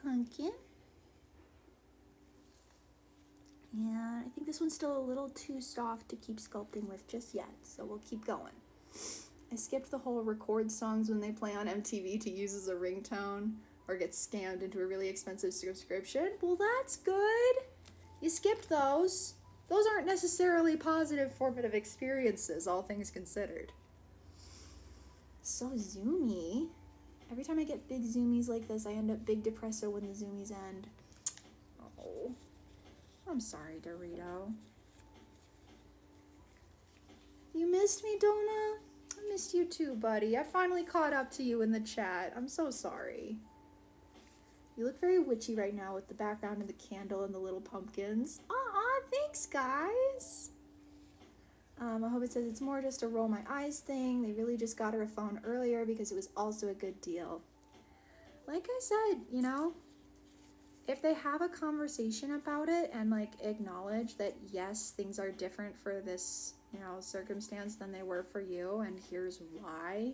pumpkin. And I think this one's still a little too soft to keep sculpting with just yet, so we'll keep going. I skipped the whole record songs when they play on MTV to use as a ringtone or get scammed into a really expensive subscription. Well, that's good. You skipped those. Those aren't necessarily positive formative experiences, all things considered. So zoomy. Every time I get big zoomies like this, I end up big depresso when the zoomies end. Oh, I'm sorry, Dorito. You missed me, Donna? I missed you too, buddy. I finally caught up to you in the chat. I'm so sorry. You look very witchy right now with the background and the candle and the little pumpkins. Aw, thanks, guys. I hope it says it's more just a roll my eyes thing. They really just got her a phone earlier because it was also a good deal. Like I said, you know, if they have a conversation about it and like acknowledge that yes, things are different for this, you know, circumstance than they were for you, and here's why,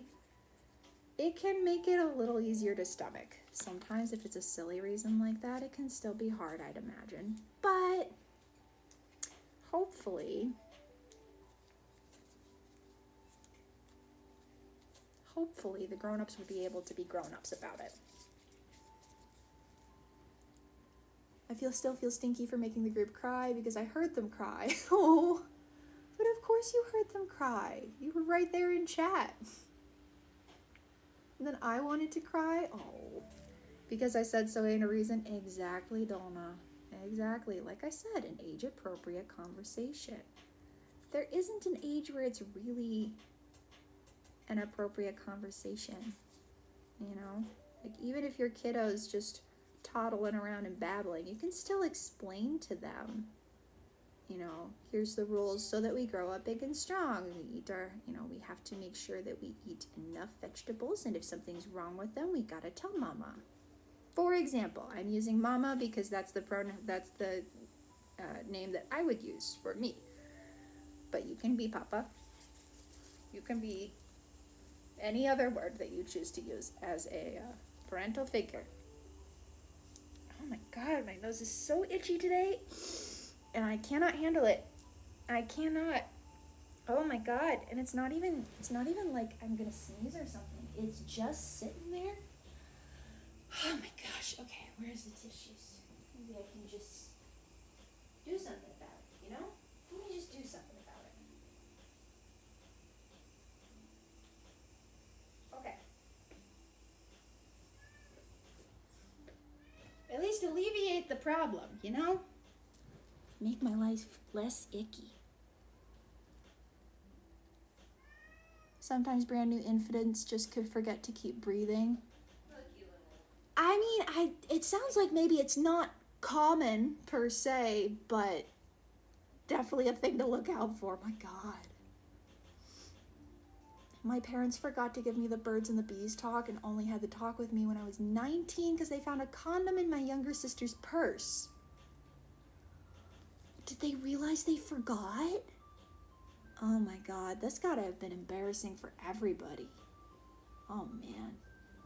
it can make it a little easier to stomach. Sometimes if it's a silly reason like that, it can still be hard, I'd imagine. But hopefully the grown-ups would be able to be grown-ups about it. I still feel stinky for making the group cry because I heard them cry. Oh, but of course you heard them cry. You were right there in chat. And then I wanted to cry. Oh, because I said so ain't a reason. Exactly, Donna. Exactly. Like I said, an age-appropriate conversation. There isn't an age where it's really an appropriate conversation, you know? Like, even if your kiddo's just toddling around and babbling, you can still explain to them, you know, here's the rules so that we grow up big and strong. We eat our, you know, we have to make sure that we eat enough vegetables, and if something's wrong with them, we gotta tell mama. For example, I'm using mama because that's the name that I would use for me. But you can be papa. You can be any other word that you choose to use as a parental figure. Oh my god, my nose is so itchy today, and I cannot handle it. I cannot. Oh my god, and it's not even like I'm gonna sneeze or something. It's just sitting there. Oh my gosh. Okay, where's the tissues? Maybe I can just do something about it, you know? Let me just do something about it. Okay. At least alleviate the problem, you know? Make my life less icky. Sometimes brand new infants just could forget to keep breathing. I mean, it sounds like maybe it's not common per se, but definitely a thing to look out for. My God. My parents forgot to give me the birds and the bees talk and only had the talk with me when I was 19 because they found a condom in my younger sister's purse. Did they realize they forgot? Oh my God, that's gotta have been embarrassing for everybody. Oh man.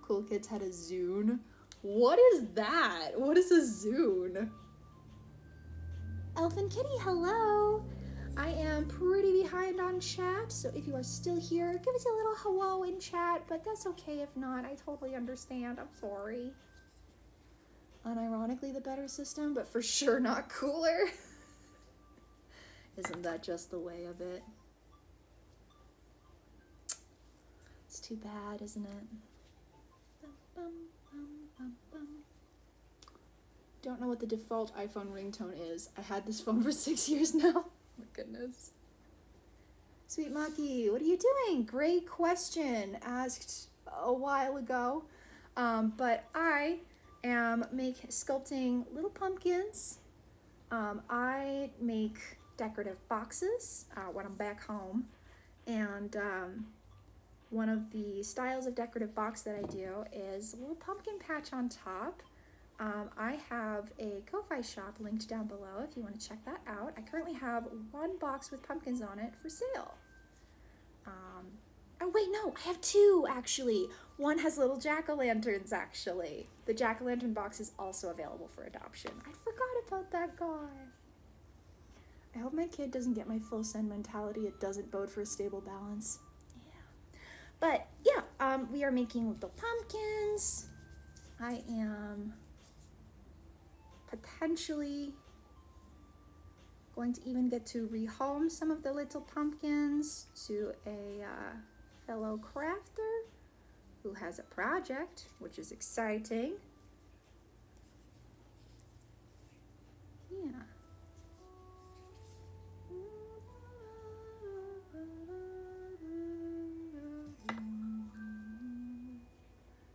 Cool Kids had a Zune. What is that? What is a Zune? Elfin Kitty, hello. I am pretty behind on chat, so if you are still here, give us a little hello in chat, but that's okay if not. I totally understand. I'm sorry. Unironically the better system, but for sure not cooler. Isn't that just the way of it? It's too bad, isn't it? Bum, bum, bum, bum, bum. Don't know what the default iPhone ringtone is. I had this phone for 6 years now. Oh my goodness. Sweet Maki, what are you doing? Great question, asked a while ago. But I am sculpting little pumpkins. I make decorative boxes when I'm back home. And one of the styles of decorative box that I do is a little pumpkin patch on top. I have a Ko-Fi shop linked down below if you want to check that out. I currently have one box with pumpkins on it for sale. Oh wait, no, I have two actually. One has little jack-o'-lanterns actually. The jack-o'-lantern box is also available for adoption. I forgot about that guy. I hope my kid doesn't get my full send mentality. It doesn't bode for a stable balance. Yeah. But yeah, we are making little pumpkins. I am potentially going to even get to rehome some of the little pumpkins to a fellow crafter who has a project, which is exciting. Yeah.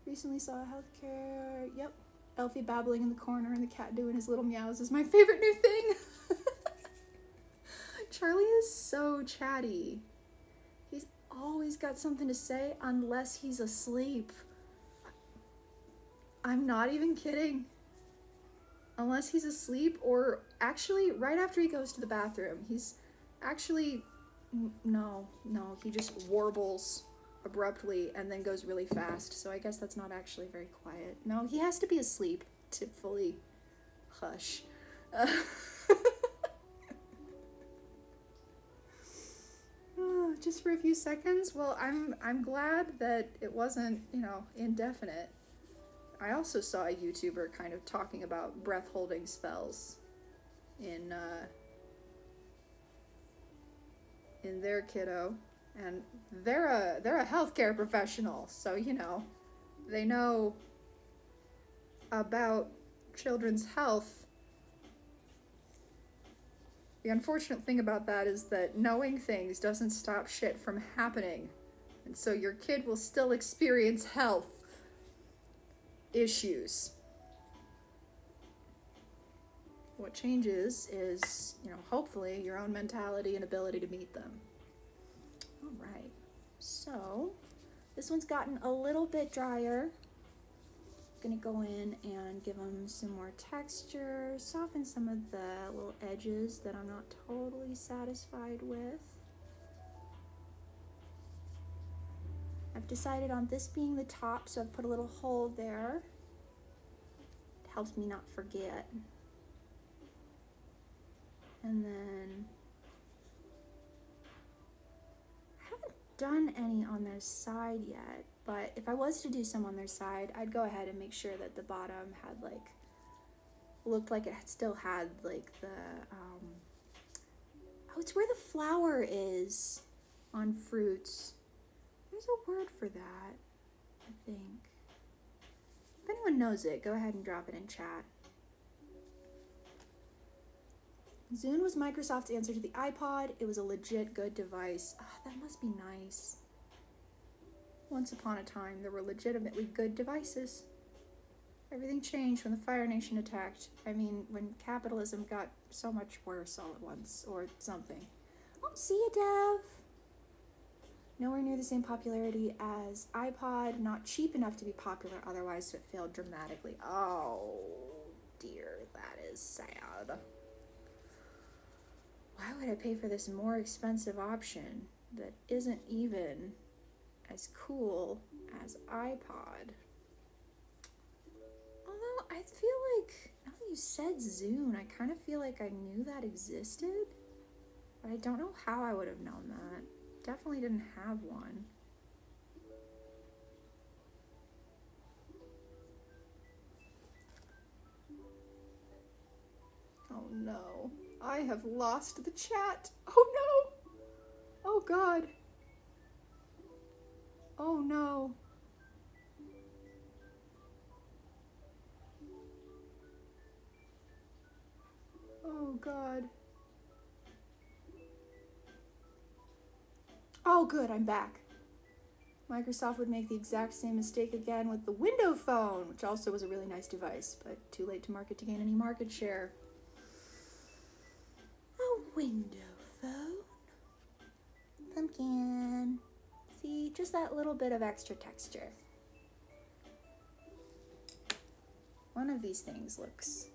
Recently saw a healthcare, yep. Elfie babbling in the corner and the cat doing his little meows is my favorite new thing. Charlie is so chatty. He's always got something to say unless he's asleep. I'm not even kidding. Unless he's asleep, or actually right after he goes to the bathroom. He's actually, no, he just warbles abruptly and then goes really fast. So I guess that's not actually very quiet. No, he has to be asleep to fully hush. Just for a few seconds. Well, I'm glad that it wasn't, indefinite. I also saw a YouTuber kind of talking about breath holding spells in their kiddo, and they're a healthcare professional, so they know about children's health. The unfortunate thing about that is that knowing things doesn't stop shit from happening, and so your kid will still experience health issues. What changes is, hopefully your own mentality and ability to meet them. All right, so this one's gotten a little bit drier. Gonna go in and give them some more texture, soften some of the little edges that I'm not totally satisfied with. I've decided on this being the top, so I've put a little hole there. It helps me not forget. And then I haven't done any on their side yet, but if I was to do some on their side, I'd go ahead and make sure that the bottom had looked like it still had the oh, it's where the flower is on fruits. There's a word for that, I think. If anyone knows it, go ahead and drop it in chat. Zune was Microsoft's answer to the iPod. It was a legit good device. That must be nice. Once upon a time, there were legitimately good devices. Everything changed when the Fire Nation attacked. I mean, when capitalism got so much worse all at once, or something. Oh, see ya, Dev! Nowhere near the same popularity as iPod. Not cheap enough to be popular otherwise, so it failed dramatically. Oh, dear, that is sad. Why would I pay for this more expensive option that isn't even as cool as iPod? Although I feel like, now that you said Zune, I kind of feel like I knew that existed, but I don't know how I would have known that. Definitely didn't have one. Oh no. I have lost the chat. Oh no. Oh God. Oh no. Oh God. Oh good, I'm back. Microsoft would make the exact same mistake again with the Windows Phone, which also was a really nice device, but too late to market to gain any market share. A Windows Phone. Pumpkin. See, just that little bit of extra texture. One of these things looks...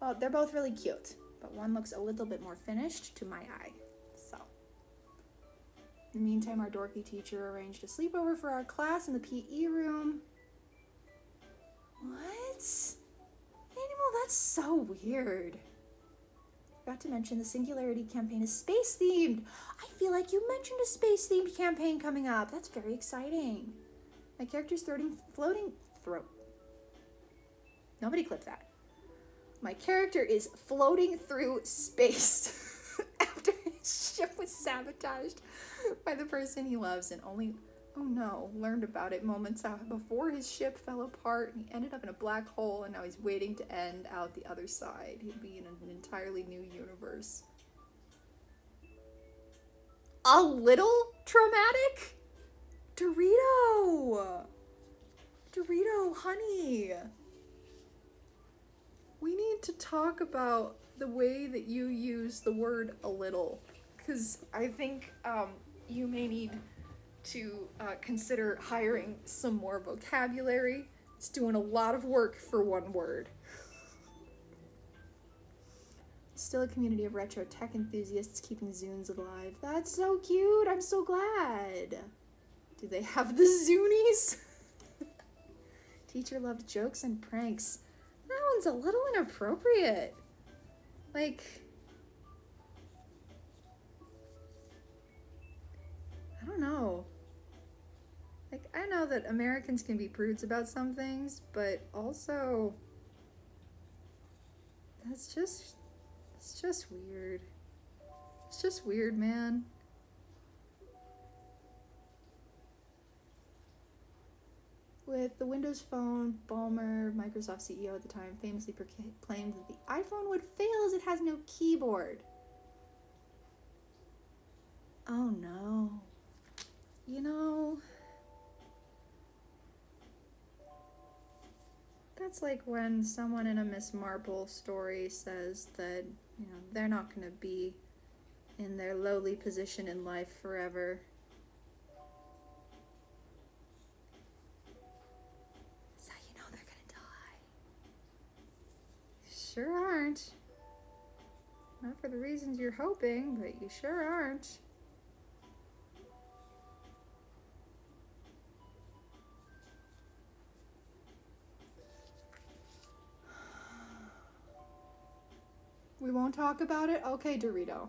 Well, they're both really cute, but one looks a little bit more finished to my eye. So, In the meantime, our dorky teacher arranged a sleepover for our class in the PE room. What? Animal, that's so weird. Forgot to mention the Singularity campaign is space-themed. I feel like you mentioned a space-themed campaign coming up. That's very exciting. My character's floating. Nobody clip that. My character is floating through space after his ship was sabotaged by the person he loves and only, oh no, learned about it moments before his ship fell apart and he ended up in a black hole and now he's waiting to end out the other side. He'll be in an entirely new universe. A little traumatic? Dorito, honey. We need to talk about the way that you use the word a little, because I think you may need to consider hiring some more vocabulary. It's doing a lot of work for one word. Still a community of retro tech enthusiasts keeping Zunes alive. That's so cute. I'm so glad. Do they have the Zunies? Teacher loved jokes and pranks. That one's a little inappropriate. Like, I don't know. Like, I know that Americans can be prudes about some things, but also, it's just weird. It's just weird, man. With the Windows Phone, Ballmer, Microsoft CEO at the time, famously proclaimed that the iPhone would fail as it has no keyboard. Oh no. You know, that's like when someone in a Miss Marple story says that, you know, they're not going to be in their lowly position in life forever. So you know they're going to die. Sure aren't. Not for the reasons you're hoping, but you sure aren't. We won't talk about it? Okay, Dorito.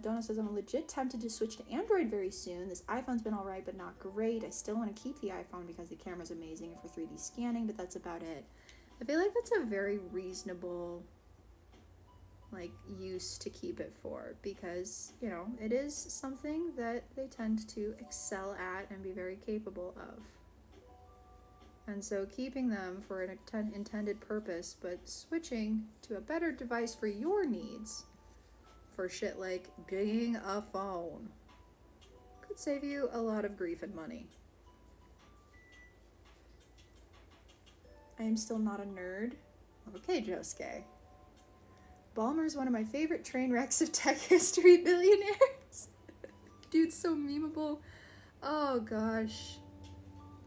Donna says, I'm legit tempted to switch to Android very soon. This iPhone's been alright, but not great. I still want to keep the iPhone because the camera's amazing for 3D scanning, but that's about it. I feel like that's a very reasonable, like, use to keep it for, because, you know, it is something that they tend to excel at and be very capable of. And so keeping them for an intended purpose, but switching to a better device for your needs, for shit like getting a phone, could save you a lot of grief and money. I am still not a nerd. Okay, Josuke. Ballmer's one of my favorite train wrecks of tech history billionaires. Dude's so memeable. Oh gosh.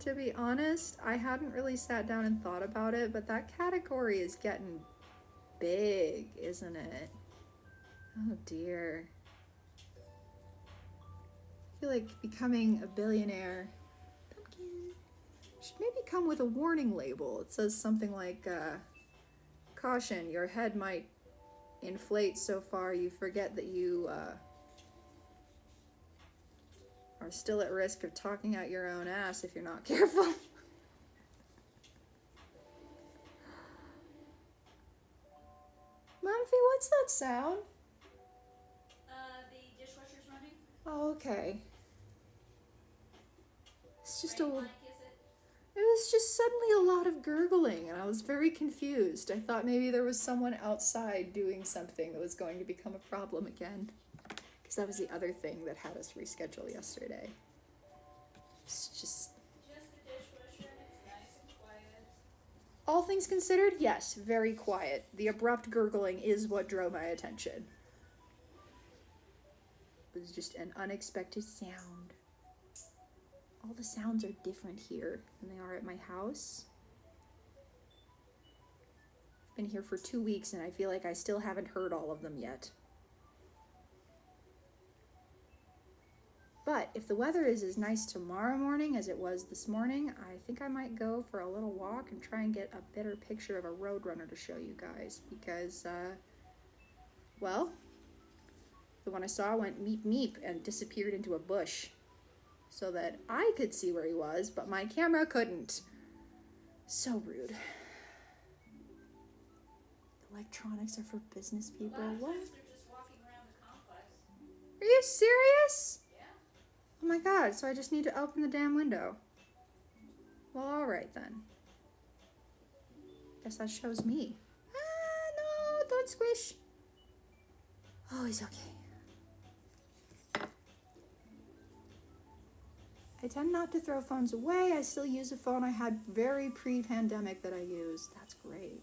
To be honest, I hadn't really sat down and thought about it, but that category is getting big, isn't it? Oh dear. I feel like becoming a billionaire should maybe come with a warning label. It says something like, caution, your head might inflate so far you forget that you are still at risk of talking out your own ass if you're not careful. Mumphy, what's that sound? The dishwasher's running. Oh, okay. It's just Right, Mike, is it? It was just suddenly a lot of gurgling, and I was very confused. I thought maybe there was someone outside doing something that was going to become a problem again. Because that was the other thing that had us reschedule yesterday. It's just... Just the dishwasher and it's nice and quiet. All things considered, yes, very quiet. The abrupt gurgling is what drew my attention. It was just an unexpected sound. All the sounds are different here than they are at my house. I've been here for 2 weeks and I feel like I still haven't heard all of them yet. But if the weather is as nice tomorrow morning as it was this morning, I think I might go for a little walk and try and get a better picture of a roadrunner to show you guys. Because, well, the one I saw went meep meep and disappeared into a bush. So that I could see where he was, but my camera couldn't. So rude. Electronics are for business people. A lot of What? times they're just walking around the complex. Are you serious? Yeah. Oh my god, so I just need to open the damn window. Well, alright then. Guess that shows me. Ah, no, don't squish. Oh, he's okay. I tend not to throw phones away. I still use a phone I had very pre-pandemic that I used. That's great.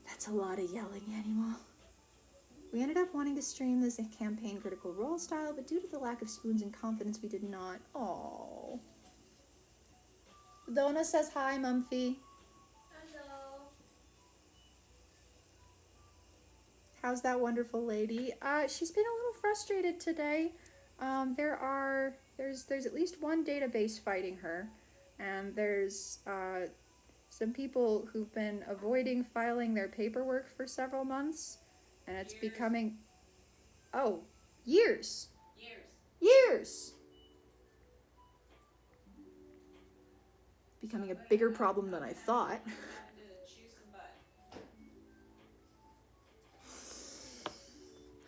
That's a lot of yelling, Animal. We ended up wanting to stream this campaign Critical Role style, but due to the lack of spoons and confidence, we did not. Aww. Donna says hi, Mumphy. Hello. How's that wonderful lady? She's been a little frustrated today. There's at least one database fighting her, and there's some people who've been avoiding filing their paperwork for several months, and it's Years. becoming, oh, years. Years. Becoming a bigger problem than I thought. Time to chew some butt.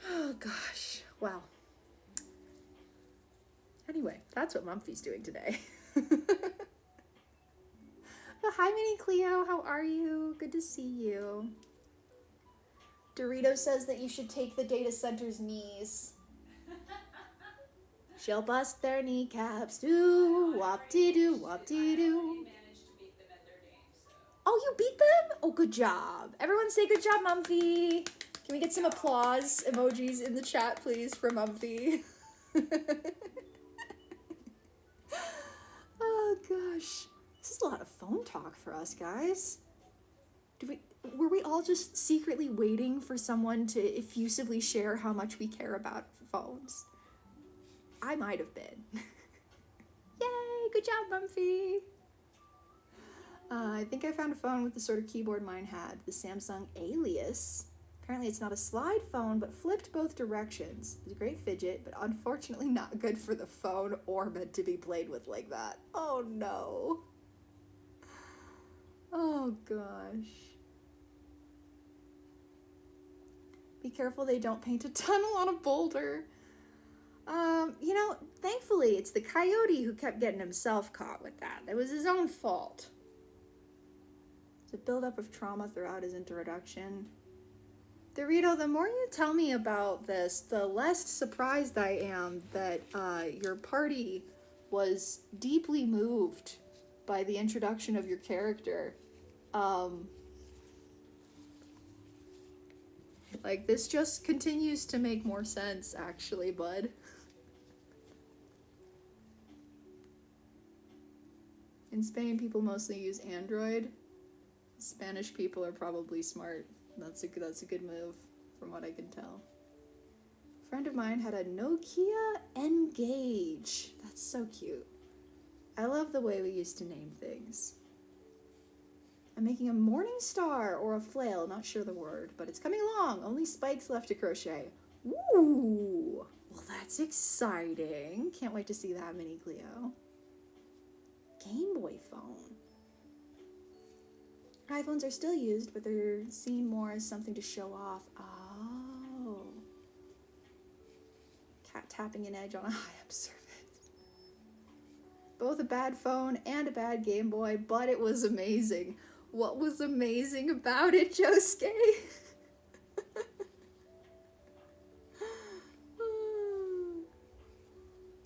Oh gosh. Well. Anyway, that's what Mumphy's doing today. Oh, hi, Mini Cleo. How are you? Good to see you. Dorito says that you should take the data center's knees. She'll bust their kneecaps. Doo wop dee doo wop dee I doo. already managed to beat them at their game, so. Oh, you beat them? Oh, good job. Everyone say good job, Mumphy. Can we get some applause emojis in the chat, please, for Mumphy? Oh, gosh. This is a lot of phone talk for us, guys. Were we all just secretly waiting for someone to effusively share how much we care about phones? I might have been. Yay, good job, Mumphy. I think I found a phone with the sort of keyboard mine had, the Samsung Alias. Apparently it's not a slide phone, but flipped both directions. It's a great fidget, but unfortunately not good for the phone or meant to be played with like that. Oh no. Oh gosh. Be careful they don't paint a tunnel on a boulder. Thankfully it's the coyote who kept getting himself caught with that. It was his own fault. It's a buildup of trauma throughout his introduction. Dorito, the more you tell me about this, the less surprised I am that your party was deeply moved by the introduction of your character. This just continues to make more sense, actually, bud. In Spain, people mostly use Android. Spanish people are probably smart. That's a good move, from what I can tell. A friend of mine had a Nokia N-Gage. That's so cute. I love the way we used to name things. I'm making a morning star or a flail, not sure the word, but it's coming along. Only spikes left to crochet. Ooh, well that's exciting. Can't wait to see that, Mini Cleo. Game Boy phone. iPhones are still used, but they're seen more as something to show off. Oh. Cat tapping an edge on a high-up surface. Both a bad phone and a bad Game Boy, but it was amazing. What was amazing about it, Josuke?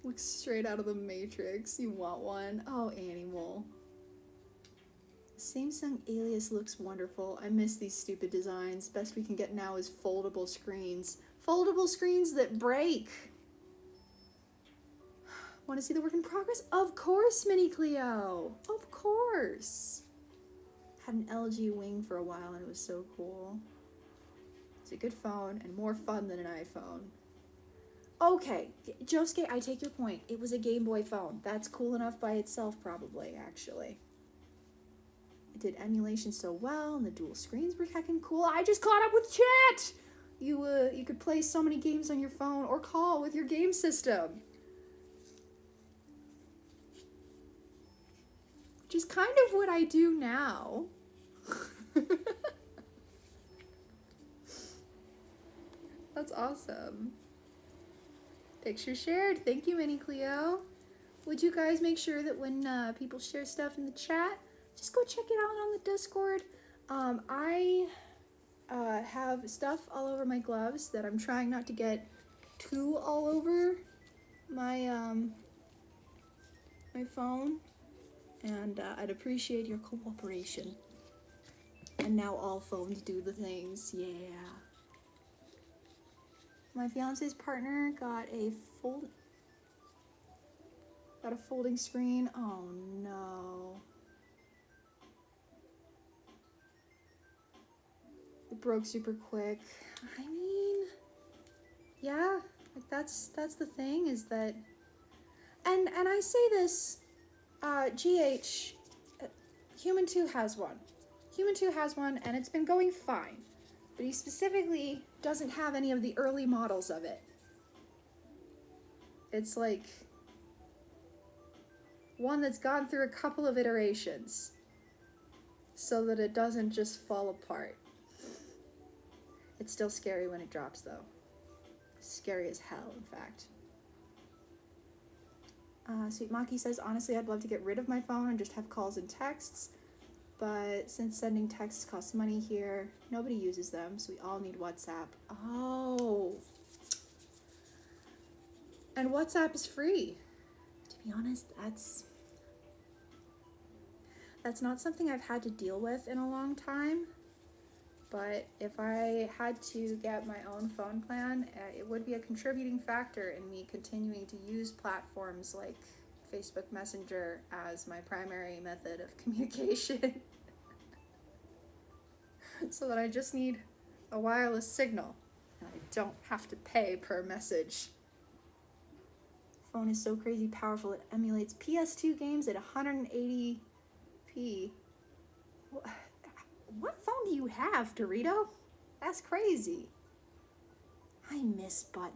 Looks straight out of the Matrix. You want one? Oh, Animal. Samsung Alias looks wonderful. I miss these stupid designs. Best we can get now is foldable screens. Foldable screens that break. Want to see the work in progress? Of course, Mini Cleo. Of course. Had an LG Wing for a while and it was so cool. It's a good phone and more fun than an iPhone. Okay, Josuke, I take your point. It was a Game Boy phone. That's cool enough by itself, probably, actually. It did emulation so well, and the dual screens were heckin' cool. I just caught up with chat! You could play so many games on your phone or call with your game system. Which is kind of what I do now. That's awesome. Picture shared. Thank you, Mini Cleo. Would you guys make sure that when people share stuff in the chat, just go check it out on the Discord. I have stuff all over my gloves that I'm trying not to get too all over my my phone, and I'd appreciate your cooperation. And now all phones do the things, yeah. My fiance's partner got a folding screen. Oh no. It broke super quick. I mean, yeah, like that's the thing is that, and I say this, GH, Human 2 has one. Human 2 has one, and it's been going fine. But he specifically doesn't have any of the early models of it. It's like one that's gone through a couple of iterations so that it doesn't just fall apart. It's still scary when it drops, though. Scary as hell, in fact. Sweet Maki says, honestly, I'd love to get rid of my phone and just have calls and texts. But since sending texts costs money here, nobody uses them, so we all need WhatsApp. Oh. And WhatsApp is free. To be honest, that's not something I've had to deal with in a long time. But if I had to get my own phone plan, it would be a contributing factor in me continuing to use platforms like Facebook Messenger as my primary method of communication. So that I just need a wireless signal and I don't have to pay per message. Phone is so crazy powerful it emulates PS2 games at 180p. What phone do you have, Dorito? That's crazy. I miss buttons.